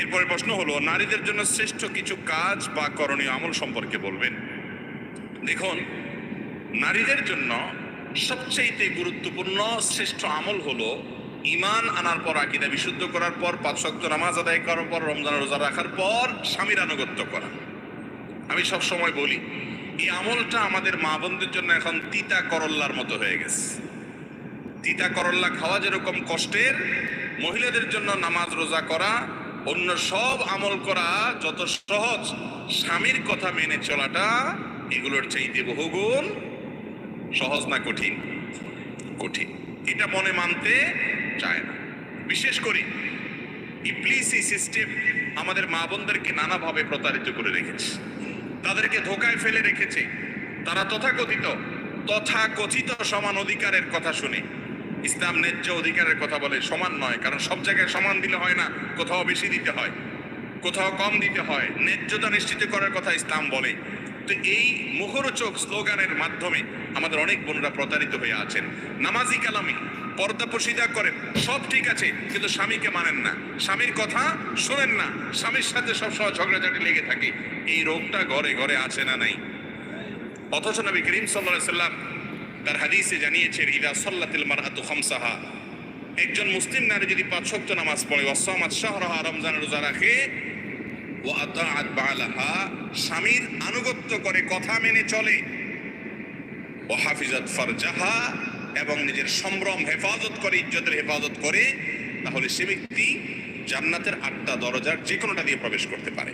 এরপরে প্রশ্ন হলো, নারীদের জন্য শ্রেষ্ঠ কিছু কাজ বা করণীয় আমল সম্পর্কে বলবেন। দেখুন, নারীদের জন্য সবচেয়ে গুরুত্বপূর্ণ শ্রেষ্ঠ আমল হলো ঈমান আনার পর, আকীদা বিশুদ্ধ করার পর, 5 ওয়াক্ত নামাজ আদায় করার পর, রমজান রোজা রাখার পর স্বামীর আনুগত্য করা। আমি সব সময় বলি, এই আমলটা আমাদের মা বোনদের জন্য এখন তিতা করল্লার মতো হয়ে গেছে। তিতা করল্লা খাওয়া যেরকম কষ্টের, মহিলাদের জন্য নামাজ রোজা করা, অন্য সব আমল করা যত সহজ, স্বামীর কথা মেনে চলাটা এগুলোর চাইতে বহুগুণ সহজ। না কঠিন? কঠিন। এটা মনে মানতে চায় না। বিশেষ করে ইবলিস এই সিস্টেম আমাদের মা বোনদেরকে নানাভাবে প্রতারিত করে রেখেছে, তাদেরকে ধোকায় ফেলে রেখেছে। তারা তথাকথিত সমান অধিকারের কথা শুনে ইসলাম ন্যায্য অধিকারের কথা বলে। সমান নয়, কারণ সব জায়গায় সমান দিলে হয় না, কোথাও বেশি দিতে হয়, কোথাও কম দিতে হয়। ন্যায্যতা নিশ্চিত করার কথা ইসলাম বলে। তো এই মুখরোচক স্লোগানের মাধ্যমে আমাদের অনেক বোনরা প্রতারিত হয়ে আছেন। নামাজি কালামি, পর্দা পশিদা করেন, সব ঠিক আছে, কিন্তু স্বামীকে মানেন না, স্বামীর কথা শোনেন না, স্বামীর সাথে সবসময় ঝগড়াঝাটি লেগে থাকে। এই রোগটা ঘরে ঘরে আছে না নাই? অথচ নবী করিম সাল্লাল্লাহু আলাইহি ওয়াসাল্লাম তার হাদিসে জানিয়েছেন, ইদা সাল্লাতিল মারআতু খামসাহা, একজন মুসলিম নারী যদি 5 ওয়াক্ত নামাজ পড়ে, ওয়াসামাত শাহরাহা, রমজান রোজা রাখে, ওয়া আতাআত বালাহা, স্বামীর আনুগত্য করে, কথা মেনে চলে, ওয়া হাফিজাত ফারজাহা, এবং নিজের সম্ভ্রম হেফাজত করে, ইজ্জতের হেফাজত করে, তাহলে সে ব্যক্তি জান্নাতের 8টা দরজার যে কোনোটা দিয়ে প্রবেশ করতে পারে।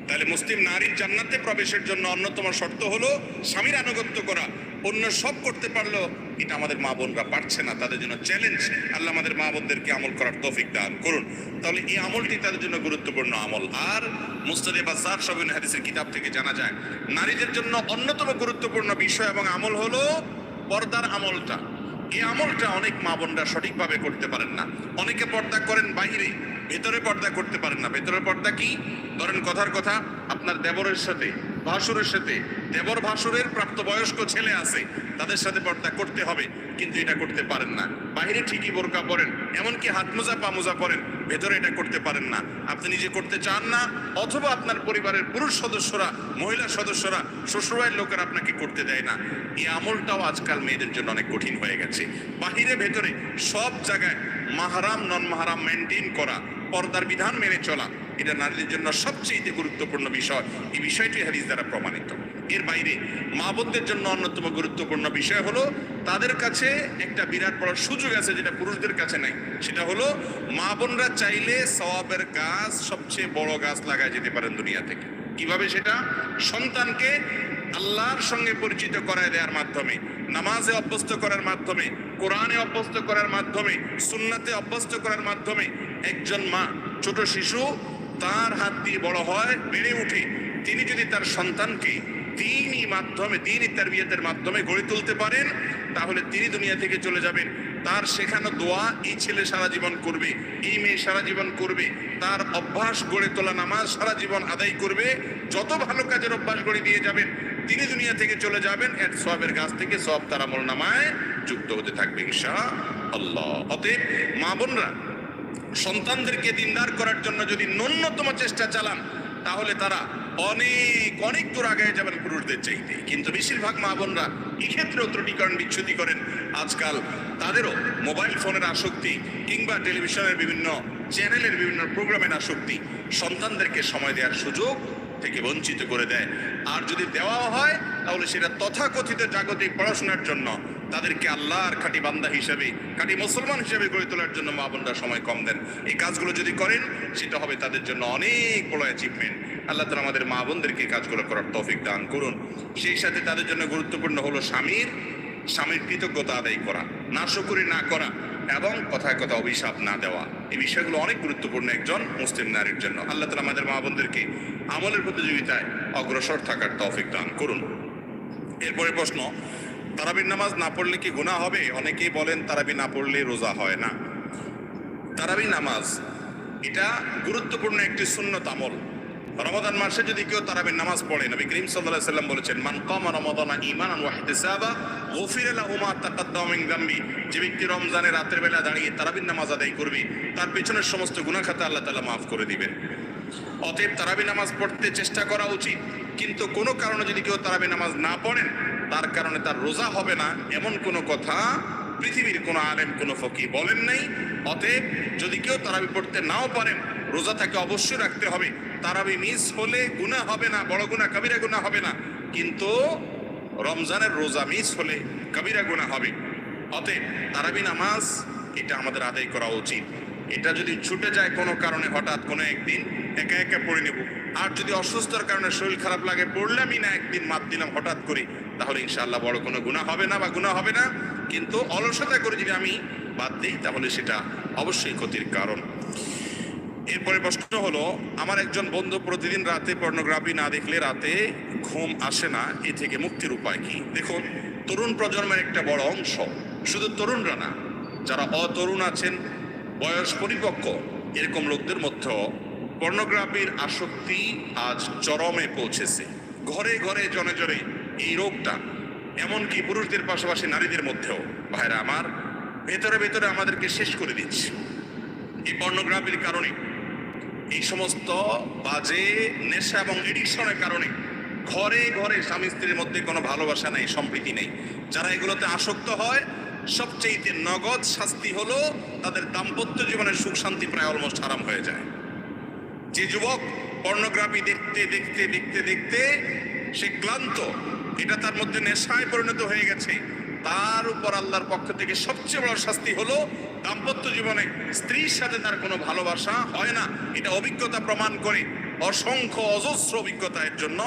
তাহলে মুসলিম নারীর জান্নাতে প্রবেশের জন্য অন্যতম শর্ত হলো স্বামীর আনুগত্য করা। অন্য সব করতে পারলো, এটা আমাদের মা বোনরা পারছে না, তাদের জন্য চ্যালেঞ্জ। আল্লাহ আমাদের মা বোনদেরকে আমল করার তৌফিক দান করুন। তাহলে এই আমলটি তাদের জন্য গুরুত্বপূর্ণ আমল। আর মুস্তাদে বাজ্জার সহিহ হাদিসের কিতাব থেকে জানা যায়, নারীদের জন্য অন্যতম গুরুত্বপূর্ণ বিষয় এবং আমল হলো পর্দার আমলটা। এই আমলটা অনেক মা বোনরা সঠিকভাবে করতে পারেন না। অনেকে পর্দা করেন বাইরে, ভেতরে পর্দা করতে পারেন না। ভেতরের পর্দা কি? ধরেন কথার কথা, আপনার দেবরের সাথে, ভাসুরের সাথে, দেবর ভাসুরের প্রাপ্তবয়স্ক ছেলে আছে, তাদের সাথে পর্দা করতে হবে, কিন্তু এটা করতে পারেন না। বাইরে ঠিকই বোরকা পরেন, এমনকি হাত মোজা পা মোজা পরেন, ভেতরে এটা করতে পারেন না। আপনি নিজে করতে চান না, অথবা আপনার পরিবারের পুরুষ সদস্যরা, মহিলা সদস্যরা, শ্বশুরবাড়ির লোকেরা আপনাকে করতে দেয় না। এই আমলটাও আজকাল মেয়েদের জন্য অনেক কঠিন হয়ে গেছে। বাহিরে ভেতরে সব জায়গায় মাহারাম নন মাহারাম মেনটেন করা, পর্দার বিধান মেনে চলা, এটা নারীদের জন্য সবচেয়ে গুরুত্বপূর্ণ বিষয়। এই বিষয়টি হাদিস দ্বারা প্রমাণিত। এর বাইরে মা বোনদের জন্য অন্যতম গুরুত্বপূর্ণ বিষয় হলো, তাদের কাছে একটা বিরাট বড় সুযোগ আছে যেটা পুরুষদের কাছে নাই। সেটা হলো, মা বোনরা চাইলে সওয়াবের গাছ, সবচেয়ে বড় গাছ লাগায় যেতে পারেন দুনিয়া থেকে। কিভাবে সেটা? সন্তানকে আল্লাহর সঙ্গে পরিচিত করায় দেওয়ার মাধ্যমে, নামাজে অভ্যস্ত করার মাধ্যমে, কোরআনে অভ্যস্ত করার মাধ্যমে, সুন্নাতে অভ্যস্ত করার মাধ্যমে। একজন মা, ছোট শিশু তার হাত দিয়ে বড় হয়, বেড়ে উঠে, তিনি যদি তার সন্তানকে দ্বীনি মাধ্যমে, দ্বীনি তারবিয়াতের মাধ্যমে গড়ে তুলতে পারেন, তাহলে তিনি দুনিয়া থেকে চলে যাবেন। তার শেখানো দোয়া এই ছেলে সারা জীবন করবে, এই মেয়ে সারা জীবন করবে, তার অভ্যাস গড়ে তোলা নামাজ সারা জীবন আদায় করবে। যত ভালো কাজের অভ্যাস গড়ে দিয়ে যাবেন, তিনি দুনিয়া থেকে চলে যাবেন, এর সওয়াবের গাছ থেকে সওয়াব তার আমলনামায় যুক্ত হতে থাকবে ইনশাআল্লাহ। অতএব মা বোনরা সন্তানদেরকে দিনদার করার জন্য যদি ন্যূনতম চেষ্টা চালান, তাহলে তারা অনেক অনেক দূর আগে যাবেন পুরুষদের চাইতে। কিন্তু বেশিরভাগ মা বোনরা এক্ষেত্রেও ত্রুটিকরণ বিচ্যুতি করেন। আজকাল তাদেরও মোবাইল ফোনের আসক্তি, কিংবা টেলিভিশনের বিভিন্ন চ্যানেলের বিভিন্ন প্রোগ্রামের আসক্তি সন্তানদেরকে সময় দেওয়ার সুযোগ থেকে বঞ্চিত করে দেয়। আর যদি দেওয়া হয়, তাহলে সেটা তথাকথিত জাগতিক পড়াশোনার জন্য, তাদেরকে আল্লাহর খাঁটি বান্দা হিসেবে, খাঁটি মুসলমান হিসেবে গড়ে তোলার জন্য মা বোনরা সময় কম দেন। এই কাজগুলো যদি করেন, সেটা হবে তাদের জন্য অনেক বড় অ্যাচিভমেন্ট। আল্লাহ তাআলা আমাদের মা বোনদেরকে কাজগুলো করার তৌফিক দান করুন। সেই সাথে তাদের জন্য গুরুত্বপূর্ণ হলো স্বামীর কৃতজ্ঞতা আদায় করা, নাশকরি না করা, এবং কথায় কথা অভিশাপ না দেওয়া। এই বিষয়গুলো অনেক গুরুত্বপূর্ণ একজন মুসলিম নারীর জন্য। আল্লাহ তাআলা আমাদের মা বোনদেরকে আমলের প্রতিযোগিতায় অগ্রসর থাকার তৌফিক দান করুন। এরপরে প্রশ্ন, তারাবির নামাজ না পড়লে কি গুনাহ হবে? অনেকেই বলেন তারাবি না পড়লে রোজা হয় না। তারাবি নামাজ এটা গুরুত্বপূর্ণ একটি সুন্নত আমল। রমাদান মাসে যদি কেউ তারাবির নামাজ পড়ে, নবী করিম সাল্লাল্লাহু আলাইহি ওয়াসাল্লাম বলেছেন, মান কামা রমাদানা ঈমানান ওয়া ইহতিসাবা গফিরা লাহু মা তাকাদ্দামা মিন যামবি, যে ব্যক্তি রমজানে রাতের বেলা দাঁড়িয়ে তারাবির নামাজ আদায় করবে তার পেছনের সমস্ত গুনাহ খাতা আল্লাহ তাআলা মাফ করে দিবেন। অতএব তারাবি নামাজ পড়তে চেষ্টা করা উচিত, কিন্তু কোনো কারণে যদি কেউ তারাবি নামাজ না পড়েন তার কারণে তার রোজা হবে না এমন কোনো কথা পৃথিবীর কোনো আলেম কোনো ফকি বলেন নাই। অতএব যদি কেউ তারাবি পড়তে নাও পারেন রোজা তাকে অবশ্যই রাখতে হবে। তারাবি মিস হলে গুনাহ হবে না, বড় গুনাহ কবিরা গুনাহ হবে না, কিন্তু রমজানের রোজা মিস হলে কবিরা গুনাহ হবে। অতএব তারাবি নামাজ এটা আমাদের আদায় করা উচিত। এটা যদি ছুটে যায় কোনো কারণে হঠাৎ কোনো একদিন একা একা পড়ে নেব, আর যদি অসুস্থতার কারণে শরীর খারাপ লাগে পড়লামই না, একদিন মাত দিলাম হঠাৎ করে, তাহলে ইনশাআল্লাহ বড় কোনো গুনাহ হবে না বা গুনাহ হবে না। কিন্তু অলসতা করে যদি আমি বাদ দিই তাহলে সেটা অবশ্যই ক্ষতির কারণ। এরপরে প্রশ্ন হলো, আমার একজন বন্ধু প্রতিদিন রাতে পর্নোগ্রাফি না দেখলে রাতে ঘুম আসে না, এ থেকে মুক্তির উপায় কি? দেখুন, তরুণ প্রজন্মের একটা বড় অংশ, শুধু তরুণরা না, যারা অতরুণ আছেন, বয়স পরিপক্ক, এরকম লোকদের মধ্যেও পর্নোগ্রাফির আসক্তি আজ চরমে পৌঁছেছে। ঘরে ঘরে জনে জনে এই রোগটা, এমনকি পুরুষদের পাশাপাশি নারীদের মধ্যেও। ভাইরা আমার, ভেতরে ভেতরে আমাদেরকে শেষ করে দিচ্ছে এই পর্নোগ্রাফির কারণে। এই সমস্ত বাজে নেশা এবং এডিকশনের কারণে ঘরে ঘরে স্বামী স্ত্রীর মধ্যে কোনো ভালোবাসা নেই, সম্প্রীতি নেই। যারা এগুলোতে আসক্ত হয় সবচেয়ে নগদ শাস্তি হলো তাদের দাম্পত্য জীবনের সুখ শান্তি প্রায় অলমোস্ট হারাম হয়ে যায়। যে যুবক পর্নোগ্রাফি দেখতে দেখতে দেখতে দেখতে সে ক্লান্ত, এটা তার মধ্যে নেশায় পরিণত হয়ে গেছে, তার উপর আল্লাহর পক্ষ থেকে সবচেয়ে বড় শাস্তি হলো দাম্পত্য জীবনে স্ত্রীর সাথে তার কোনো ভালোবাসা হয় না। এটা অভিজ্ঞতা প্রমাণ করে, অসংখ্য অজস্র অভিজ্ঞতা এর জন্য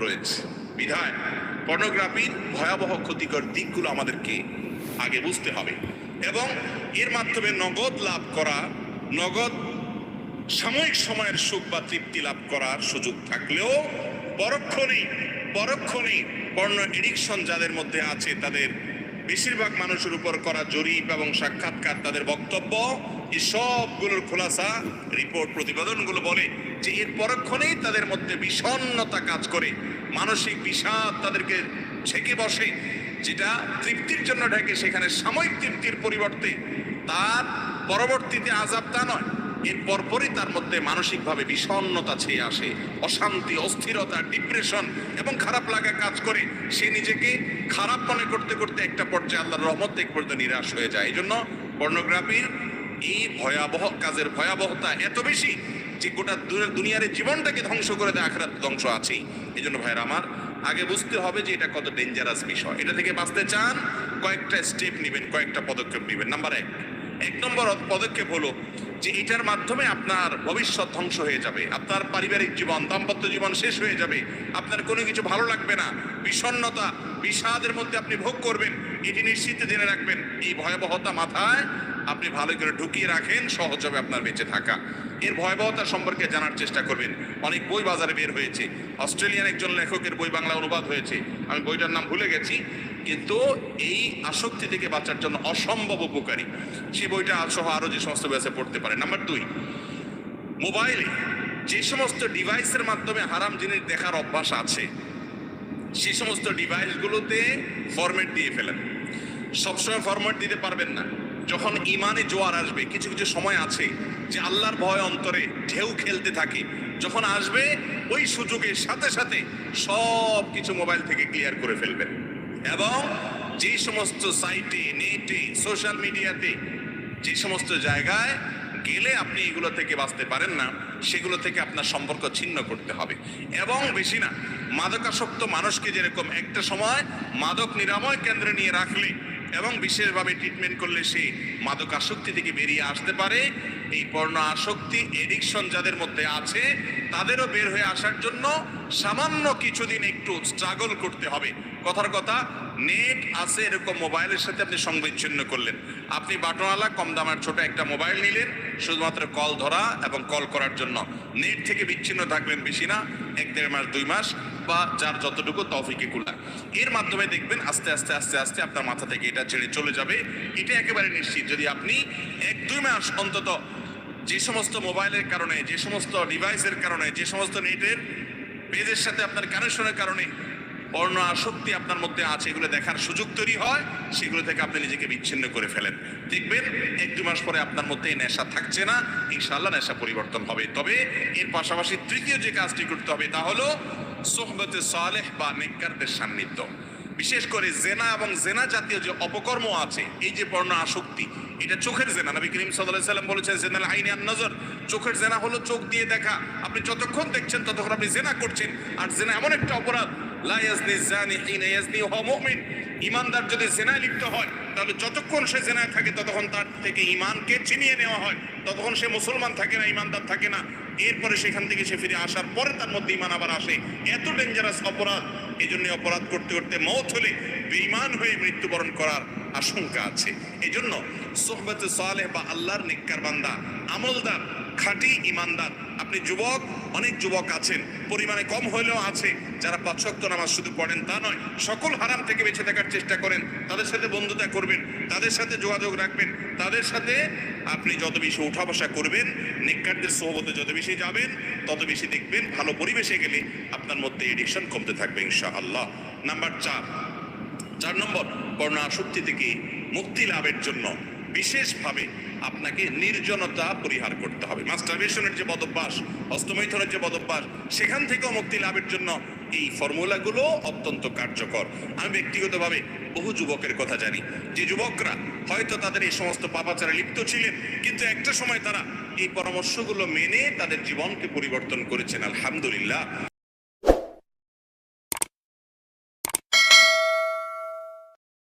রয়েছে। বিধায় পর্নোগ্রাফির ভয়াবহ ক্ষতিকর দিকগুলো আমাদেরকে আগে বুঝতে হবে, এবং এর মাধ্যমে নগদ লাভ করা, নগদ সাময়িক সময়ের সুখ বা তৃপ্তি লাভ করার সুযোগ থাকলেও পরক্ষণেই পর্ণ এডিকশন যাদের মধ্যে আছে তাদের বেশিরভাগ মানুষের উপর করা জরিপ এবং সাক্ষাৎকার, তাদের বক্তব্য, এই সবগুলোর খোলাসা রিপোর্ট প্রতিবেদনগুলো বলে যে এর পরক্ষণেই তাদের মধ্যে বিষণ্ণতা কাজ করে, মানসিক বিষাদ তাদেরকে ছেকে বসে, যেটা তৃপ্তির জন্য ঢেকে সেখানে সাময়িক তৃপ্তির পরিবর্তে তার পরবর্তীতে আযাব তা নয়, এর পরপরই তার মধ্যে মানসিকভাবে বিষণ্ণতা ছেয়ে আসে, অশান্তি, অস্থিরতা, ডিপ্রেশন এবং খারাপ লাগা কাজ করে। সে নিজেকে খারাপ মনে করতে করতে একটা পর্যায়ে আল্লাহর রহমত থেকে পর্যন্ত নিরাশ হয়ে যায়। এই জন্য পর্নোগ্রাফির এই ভয়াবহ কাজের ভয়াবহতা এত বেশি যে গোটা দুনিয়ার জীবনটাকে ধ্বংস করে দেয়, আখিরাত ধ্বংস আছেই। এই জন্য ভাইরা আমার, আগে বুঝতে হবে যে এটা কত ডেঞ্জারাস বিষয়। এটা থেকে বাঁচতে চান, কয়েকটা স্টেপ নেবেন, কয়েকটা পদক্ষেপ নেবেন। এক নম্বর পদক্ষেপ হলো যে এটার মাধ্যমে আপনার ভবিষ্যৎ ধ্বংস হয়ে যাবে, আপনার পারিবারিক জীবন, দাম্পত্য জীবন শেষ হয়ে যাবে, আপনার কোনো কিছু ভালো লাগবে না, বিষণ্ণতা, বিষাদের মধ্যে আপনি ভোগ করবেন। এটি নিশ্চিত জেনে রাখবেন, এই ভয়াবহতা মাথায় আপনি ভালো করে ঢুকিয়ে রাখেন, সহজ হবে আপনার বেঁচে থাকা। এর ভয়াবহতা সম্পর্কে জানার চেষ্টা করবেন। অনেক বই বাজারে বের হয়েছে, অস্ট্রেলিয়ান একজন লেখকের বই বাংলা অনুবাদ হয়েছে, আমি বইটার নাম ভুলে গেছি, কিন্তু এই আসক্তি থেকে বাঁচার জন্য অসম্ভব উপকারী। সেই বইটা সহ আরো যে সমস্ত বয়সে পড়তে পারে। নাম্বার 2, মোবাইলে যে সমস্ত ডিভাইসের মাধ্যমে হারাম জিনিস দেখার অভ্যাস আছে সে সমস্ত ডিভাইসগুলোতে ফরম্যাট দিয়ে ফেলেন। সবসময় ফরম্যাট দিতে পারবেন না, যখন ইমানে জোয়ার আসবে, কিছু কিছু সময় আছে যে আল্লাহর ভয় অন্তরে ঢেউ খেলতে থাকে, যখন আসবে ওই সুযোগের সাথে সাথে সব কিছু মোবাইল থেকে ক্লিয়ার করে ফেলবেন। এবং যে সমস্ত সাইটে, নেটে, সোশ্যাল মিডিয়াতে, যে সমস্ত জায়গায় গেলে আপনি এগুলো থেকে বাঁচতে পারেন না, সেগুলো থেকে আপনার সম্পর্ক ছিন্ন করতে হবে। এবং বেশি না, মাদকাসক্ত মানুষকে যেরকম একটা সময় মাদক নিরাময় কেন্দ্রে নিয়ে রাখলে এবং বিশেষভাবে ট্রিটমেন্ট করলে সে মাদক আসক্তি থেকে বেরিয়ে আসতে পারে, এই পর্ণ আসক্তি, এডিকশন যাদের মধ্যে আছে তাদেরও বের হয়ে আসার জন্য সামান্য কিছুদিন একটু স্ট্রাগল করতে হবে। কথার কথা, নেট আছে এরকম মোবাইলের সাথে আপনি সংবিচ্ছিন্ন করলেন, আপনি বাটনওয়ালা কম দামের ছোট একটা মোবাইল নিলেন শুধুমাত্র কল ধরা এবং কল করার জন্য, নেট থেকে বিচ্ছিন্ন থাকলেন বেশি না 1-1.5 মাস 2 মাস, বা যার যতটুকু তৌফিকে কুলা। এর মাধ্যমে দেখবেন আস্তে আস্তে আস্তে আস্তে আপনার মাথা থেকে এটা ছেড়ে চলে যাবে। এটা একেবারে নিশ্চিত। যদি আপনি 1-2 মাস অন্তত যে সমস্ত মোবাইলের কারণে, যে সমস্ত ডিভাইসের কারণে, যে সমস্ত নেটের পেজের সাথে আপনার কানেকশনের কারণে পর্ণ আসক্তি আপনার মধ্যে আছে, এগুলো দেখার সুযোগ তৈরি হয়, সেগুলো থেকে আপনি নিজেকে বিচ্ছিন্ন করে ফেলেন। দেখবেন 1-2 মাস পরে আপনার মধ্যে এই নেশা থাকছে না, ইনশাআল্লাহ নেশা পরিবর্তন হবে। তবে এর পাশাপাশি তৃতীয় যে কাজটি করতে হবে তা হলো সোহবতে সালেহ বা নেককারদের সান্নিধ্য। বিশেষ করে জেনা এবং জেনা জাতীয় যে অপকর্ম আছে, এই যে পর্ণ আসক্তি, এটা চোখের জেনা। নবী করিম সাল্লাল্লাহু আলাইহি সাল্লাম বলেছেন জেনাল আইনি আন নজর, চোখের জেনা হলো চোখ দিয়ে দেখা। আপনি যতক্ষণ দেখছেন ততক্ষণ আপনি জেনা করছেন। আর জেনা এমন একটা অপরাধ, লা ইয়াজনি জানি হিনা ইয়াজনি ওয়া মুমিন, ইমানদার যদি জেনায় লিপ্ত হয় তাহলে যতক্ষণ সে জেনায় থাকে ততক্ষণ তার থেকে ইমানকে ছিনিয়ে নেওয়া হয়, ততক্ষণ সে মুসলমান থাকে না, ইমানদার থাকে না। এরপরে সেখান থেকে সে ফিরে আসার পরে তার মধ্যে ইমান আবার আসে। এত ডেঞ্জারাস অপরাধ, এই জন্য অপরাধ করতে করতে মওত হলে বেঈমান হয়ে মৃত্যুবরণ করার আশঙ্কা আছে। এই জন্য সোহবতে সালেহ বা আল্লাহর নেককার বান্দা, আমলদার, খাঁটি ইমানদার। আপনি যুবক, অনেক যুবক আছেন, পরিমাণে কম হলেও আছে, যারা 5 ওয়াক্ত নামাজ শুধু পড়েন তা নয়, সকল হারাম থেকে বেঁচে থাকার চেষ্টা করেন। তাদের সাথে বন্ধুতা করবেন, তাদের সাথে যোগাযোগ রাখবেন, তাদের সাথে আপনি যত বেশি উঠা বসা করবেন, নেককারদের সোহবতে যত বেশি যাবেন, তত বেশি দেখবেন ভালো পরিবেশে গেলে আপনার মধ্যে এডিকশন কমতে থাকবে ইনশাআল্লাহ। নাম্বার 4 নম্বর, পর্ণ আসক্তি থেকে মুক্তি লাভের জন্য বিশেষভাবে আপনাকে নির্জনতা পরিহার করতে হবে। মাস্টারবেশনের যে বদভ্যাস, হস্তমৈথুনের যে বদভ্যাস, সেখান থেকেও মুক্তি লাভের জন্য এই ফর্মুলাগুলো অত্যন্ত কার্যকর। আমি ব্যক্তিগতভাবে বহু যুবকের কথা জানি, যে যুবকরা হয়তো তাদের এই সমস্ত পাপাচারে লিপ্ত ছিলেন, কিন্তু একটা সময় তারা এই পরামর্শগুলো মেনে তাদের জীবনকে পরিবর্তন করেছেন। আলহামদুলিল্লাহ,